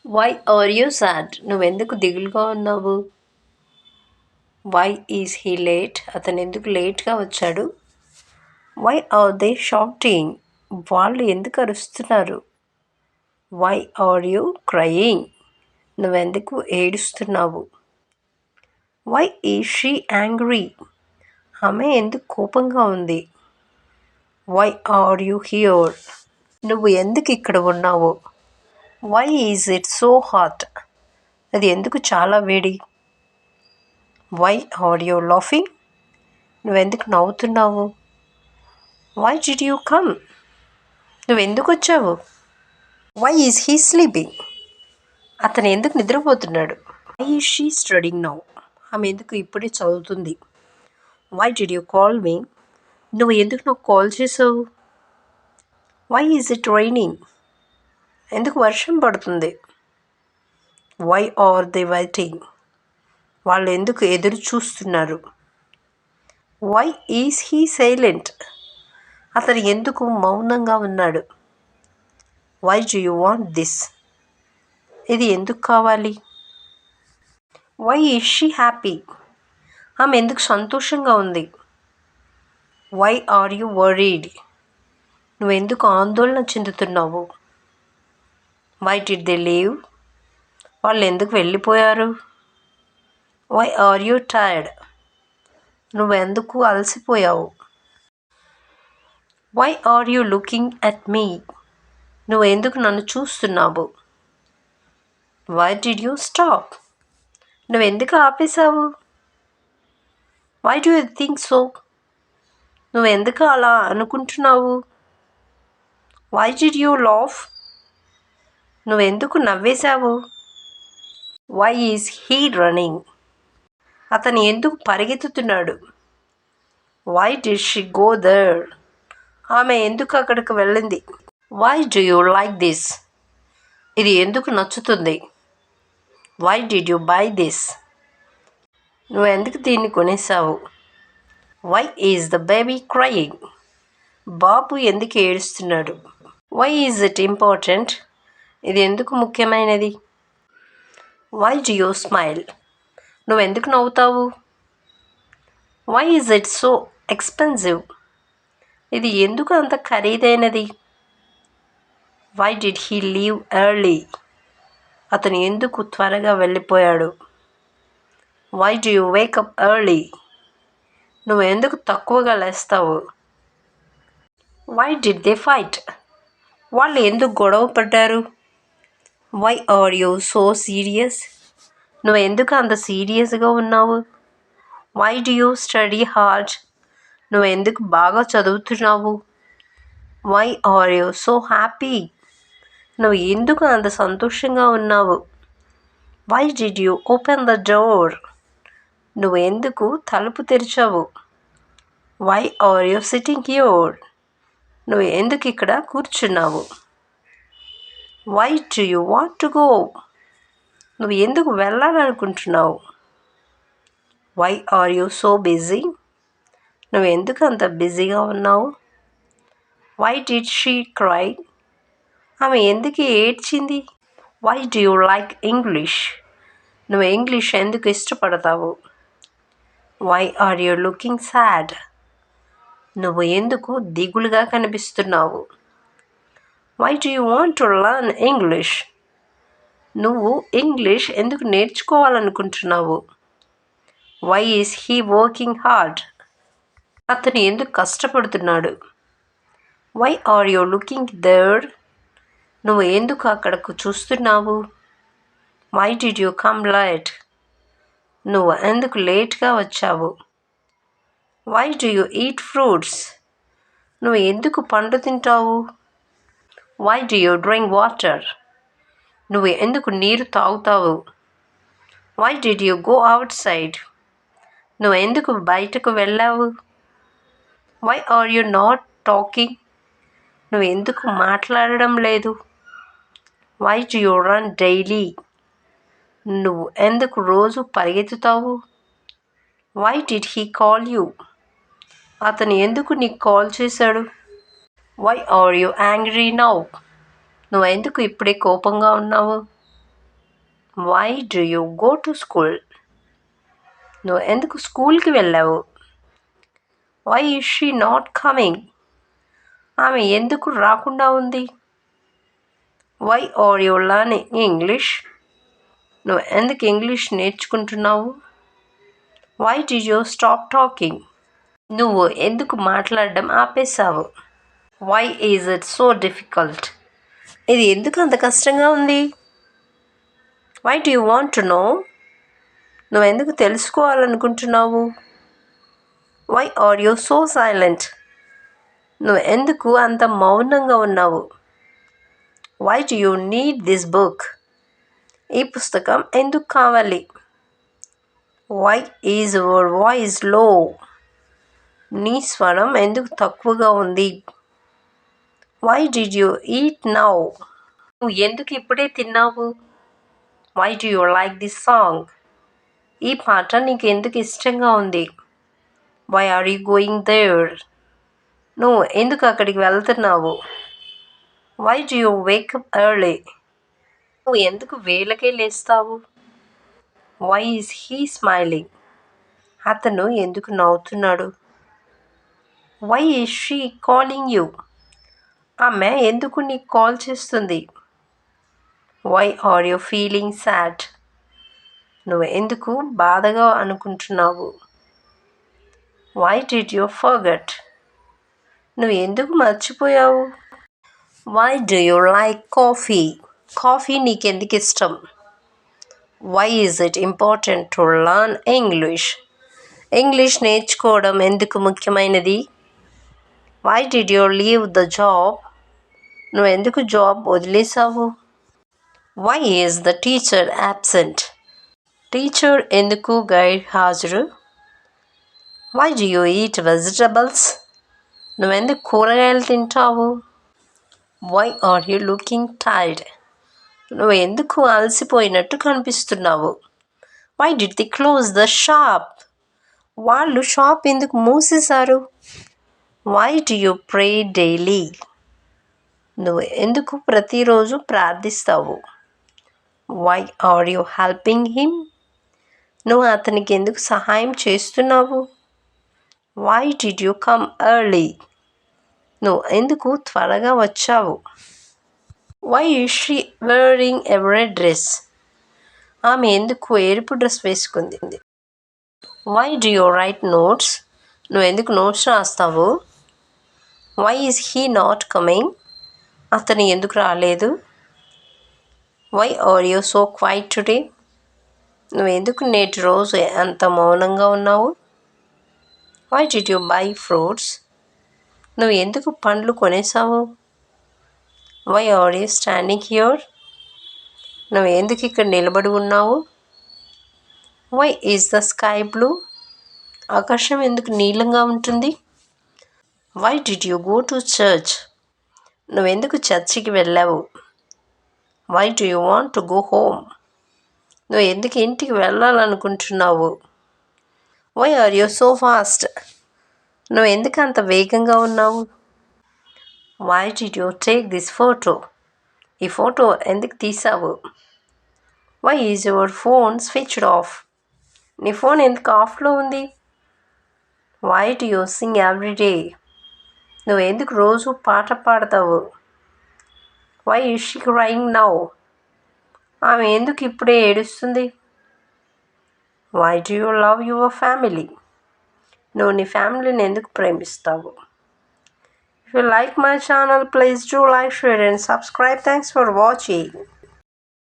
Why are you sad? నువ్వెందుకు దిగులుగా ఉన్నావు? Why is he late? అతను ఎందుకు లేట్గా వచ్చాడు? Why are they shouting? వాళ్ళు ఎందుకు అరుస్తున్నారు? Why are you crying? నువ్వెందుకు ఏడుస్తున్నావు? Why is she angry? ఆమె ఎందుకు కోపంగా ఉంది? Why are you here? నువ్వు ఎందుకు ఇక్కడ ఉన్నావు? Why is it so hot? అది ఎందుకు చాలా వేడి? Why are you laughing? నువ్వెందుకు నవ్వుతున్నావు? Why did you come? నువ్వెందుకు వచ్చావు? Why is he sleeping? అతను ఎందుకు నిద్రపోతున్నాడు? Why is she studying now? ఆమె ఎందుకు ఇప్పుడే చదువుతుంది? Why did you call me? నువ్వు ఎందుకు నాకు కాల్ చేసావు? Why is it raining? ఎందుకు వర్షం పడుతుంది? Why are they waiting? వాళ్ళు ఎందుకు ఎదురు చూస్తున్నారు? Why is he silent? అతను ఎందుకు మౌనంగా ఉన్నాడు? Why do you want this? ఇది ఎందుకు కావాలి? Why is she happy? ఆమె ఎందుకు సంతోషంగా ఉంది? Why are you worried? నువ్వెందుకు ఆందోళన చెందుతున్నావు? Why did they leave? వాళ్ళు ఎందుకు వెళ్ళిపోయారు? Why are you tired? నువ్వెందుకు అలసిపోయావు? Why are you looking at me? నువ్వు ఎందుకు నన్ను చూస్తున్నావు? Why did you stop? నువ్వెందుకు ఆపేశావు? Why do you think so? నువ్వెందుకు అలా అనుకుంటున్నావు? Why did you laugh? నువ్వెందుకు నవ్వేశావు? Why is he running? అతను ఎందుకు పరిగెత్తుతున్నాడు? Why did she go there? ఆమె ఎందుకు అక్కడికి వెళ్ళింది? Why do you like this? ఇది ఎందుకు నచ్చుతుంది? Why did you buy this? నువ్వెందుకు దీన్ని కొనేసావు? Why is the baby crying? బాబు ఎందుకు ఏడుస్తున్నాడు? Why is it important? ఇది ఎందుకు ముఖ్యమైనది? Why do you smile? నువ్వెందుకు నవ్వుతావు? Why is it so expensive? ఇది ఎందుకు అంత ఖరీదైనది? Why did he leave early? అతను ఎందుకు త్వరగా వెళ్ళిపోయాడు? Why do you wake up early? నువ్వు ఎందుకు తక్కువగా లేస్తావు? Why did they fight? వాళ్ళు ఎందుకు గొడవ పడ్డారు? Why are you so serious? నువ్వు ఎందుకు అంత సీరియస్గా ఉన్నావు? Why do you study hard? నువ్వు ఎందుకు బాగా చదువుతున్నావు? Why are you so happy? నువ్వు ఎందుకు అంత సంతోషంగా ఉన్నావు? Why did you open the door? నువ్వు ఎందుకు తలుపు తెరిచావు? Why are you sitting here? నువ్వు ఎందుకు ఇక్కడ కూర్చున్నావు? Why do you want to go? నువ్వు ఎందుకు వెళ్ళాలనుకుంటున్నావు? Why are you so busy? నువ్వు ఎందుకు అంత బిజీగా ఉన్నావు? Why did she cry? ఆమె ఎందుకు ఏడ్చింది? Why do you like English? నువ్వు ఇంగ్లీష్ ఎందుకు ఇష్టపడతావు? Why are you looking sad? నువ్వు ఎందుకు దిగులుగా కనిపిస్తున్నావు? Why do you want to learn English? నువ్వు ఇంగ్లీష్ ఎందుకు నేర్చుకోవాలనుకుంటున్నావు? Why is he working hard? అతను ఎందుకు కష్టపడుతున్నాడు? Why are you looking there? నువ్వు ఎందుకు అక్కడకు చూస్తున్నావు? Why did you come late? నువ్వు ఎందుకు లేట్గా వచ్చావు? Why do you eat fruits? నువ్వు ఎందుకు పండ్లు తింటావు? Why do you drink water? నువ్వు ఎందుకు నీరు తాగుతావు? Why did you go outside? నువ్వు ఎందుకు బయటకు వెళ్ళావు? Why are you not talking? నువ్వు ఎందుకు మాట్లాడడం లేదు? Why do you run daily? నువ్వు ఎందుకు రోజు పరిగెత్తుతావు? Why did he call you? అతను ఎందుకు నీకు కాల్ చేశాడు? Why are you angry now? నువ్వు ఎందుకు ఇప్పుడే కోపంగా ఉన్నావు? Why do you go to school? నువ్వు ఎందుకు స్కూల్కి వెళ్ళావు? Why is she not coming? ఆమె ఎందుకు రాకుండా ఉంది? Why are you learning English? నువ్వు ఎందుకు ఇంగ్లీష్ నేర్చుకుంటున్నావు? Why did you stop talking? నువ్వు ఎందుకు మాట్లాడడం ఆపేశావు? Why is it so difficult? ఇది ఎందుకు అంత కష్టంగా ఉంది? Why do you want to know? నువ్వు ఎందుకు తెలుసుకోవాలనుకుంటున్నావు? Why are you so silent? నువ్వు ఎందుకు అంత మౌనంగా ఉన్నావు? Why do you need this book? ఈ పుస్తకం ఎందుకు కావాలి? వై ఈజ్ యువర్ వాయిస్ లో? నీ స్వరం ఎందుకు తక్కువగా ఉంది? Why did you eat now? నువ్వు ఎందుకు ఇప్పుడే తిన్నావు? Why do you like this song? ఈ పాట నీకు ఎందుకు ఇష్టంగా ఉంది? Why are you going there? నువ్వు ఎందుకు అక్కడికి వెళ్తున్నావు? Why do you wake up early? నువ్వు ఎందుకు వేళకే లేస్తావు? Why is he smiling? అతను ఎందుకు నవ్వుతున్నాడు? Why is she calling you? ఆమె ఎందుకు నీకు కాల్ చేస్తుంది? Why are you feeling sad? నువ్వు ఎందుకు బాధగా అనుకుంటున్నావు? Why did you forget? నువ్వు ఎందుకు మర్చిపోయావు? Why do you like coffee? Coffee నీకెందుకు ఇష్టం? Why is it important to learn English? English నేర్చుకోవడం ఎందుకు ముఖ్యమైనది? Why did you leave the job? నువ్వు ఎందుకు జాబ్ వదిలేసావు? Why is the teacher absent? Teacher ఎందుకు గైర్ హాజరు? Why do you eat vegetables? నువ్వెందుకు కూరగాయలు తింటావు? Why are you looking tired? నువ్వు ఎందుకు అలసిపోయినట్టు కనిపిస్తున్నావు? Why did they close the shop? వాళ్ళు షాప్ ఎందుకు మూసేశారు? Why do you pray daily? నువ్వు ఎందుకు ప్రతిరోజు ప్రార్థిస్తావు? Why are you helping him? నువ్వు అతనికి ఎందుకు సహాయం చేస్తున్నావు? Why did you come early? నువ్వు ఎందుకు త్వరగా వచ్చావు? Why is she wearing a red dress? ఆమె ఎందుకు ఎరుపు డ్రెస్ వేసుకుంది? Why do you write notes? నువ్వు ఎందుకు నోట్స్ రాస్తావు? Why is he not coming? అతను ఎందుకు రాలేదు? Why are you so quiet today? నువ్వు ఎందుకు నేటి రోజు అంత మౌనంగా ఉన్నావు? Why did you buy fruits? నువ్వు ఎందుకు పండ్లు కొనేసావు? Why are you standing here? నువ్వు ఎందుకు ఇక్కడ నిలబడి ఉన్నావు? Why is the sky blue? ఆకాశం ఎందుకు నీలంగా ఉంటుంది? Why did you go to church? నువ్వెందుకు చర్చికి వెళ్ళావు? Why do you want to go home? నువ్వు ఎందుకు ఇంటికి వెళ్ళాలనుకుంటున్నావు? Why are you so fast? నువ్వు ఎందుకు అంత వేగంగా ఉన్నావు? Why did you take this photo? ఈ ఫోటో ఎందుకు తీసావు? Why is your phone switched off? నీ ఫోన్ ఎందుకు ఆఫ్లో ఉంది? Why do you sing every day? నువ్వు ఎందుకు రోజు పాట పాడతావు? Why is she crying now? ఆమె ఎందుకు ఇప్పుడే ఏడుస్తుంది? Why do you love your family? నువ్వు నీ ఫ్యామిలీని ఎందుకు ప్రేమిస్తావు? If you like my channel, please do like, share and subscribe. Thanks for watching.